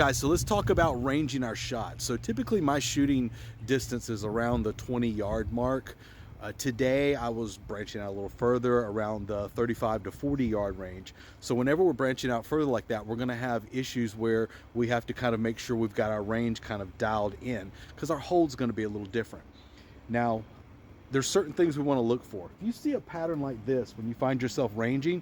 Guys, so let's talk about ranging our shot. So typically my shooting distance is around the 20-yard mark. Today I was branching out a little further around the 35 to 40-yard range. So whenever we're branching out further like that, we're going to have issues where we have to kind of make sure we've got our range kind of dialed in because our hold's going to be a little different. Now, there's certain things we want to look for. If you see a pattern like this when you find yourself ranging,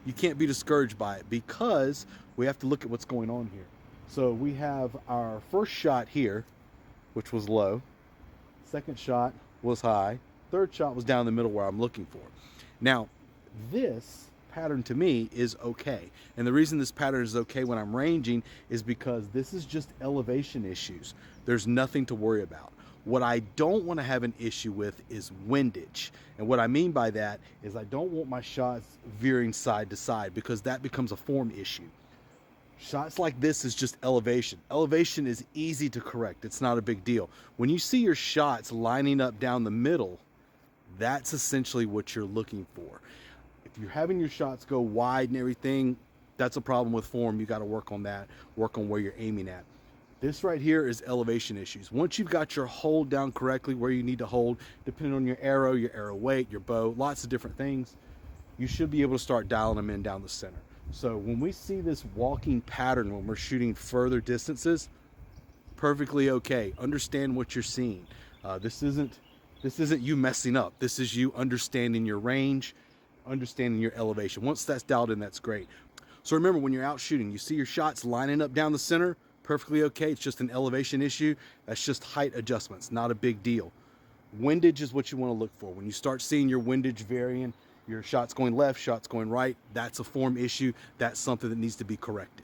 you can't be discouraged by it because we have to look at what's going on here. So we have our first shot here, which was low. Second shot was high. Third shot was down the middle where I'm looking for. Now, this pattern to me is okay. And the reason this pattern is okay when I'm ranging is because this is just elevation issues. There's nothing to worry about. What I don't want to have an issue with is windage. And what I mean by that is I don't want my shots veering side to side because that becomes a form issue. Shots like this is just elevation. Elevation is easy to correct. It's not a big deal. When you see your shots lining up down the middle, that's essentially what you're looking for. If you're having your shots go wide and everything, that's a problem with form. You got to work on that, work on where you're aiming at. This right here is elevation issues. Once you've got your hold down correctly where you need to hold, depending on your arrow weight, your bow, lots of different things, you should be able to start dialing them in down the center. So when we see this walking pattern when we're shooting further distances, perfectly okay. Understand what you're seeing. This isn't you messing up. This is you understanding your range, understanding your elevation. Once that's dialed in, that's great. So remember, when you're out shooting, you see your shots lining up down the center, perfectly okay. It's just an elevation issue. That's just height adjustments, not a big deal. Windage is what you want to look for. When you start seeing your windage varying, your shots going left, shots going right, that's a form issue. That's something that needs to be corrected.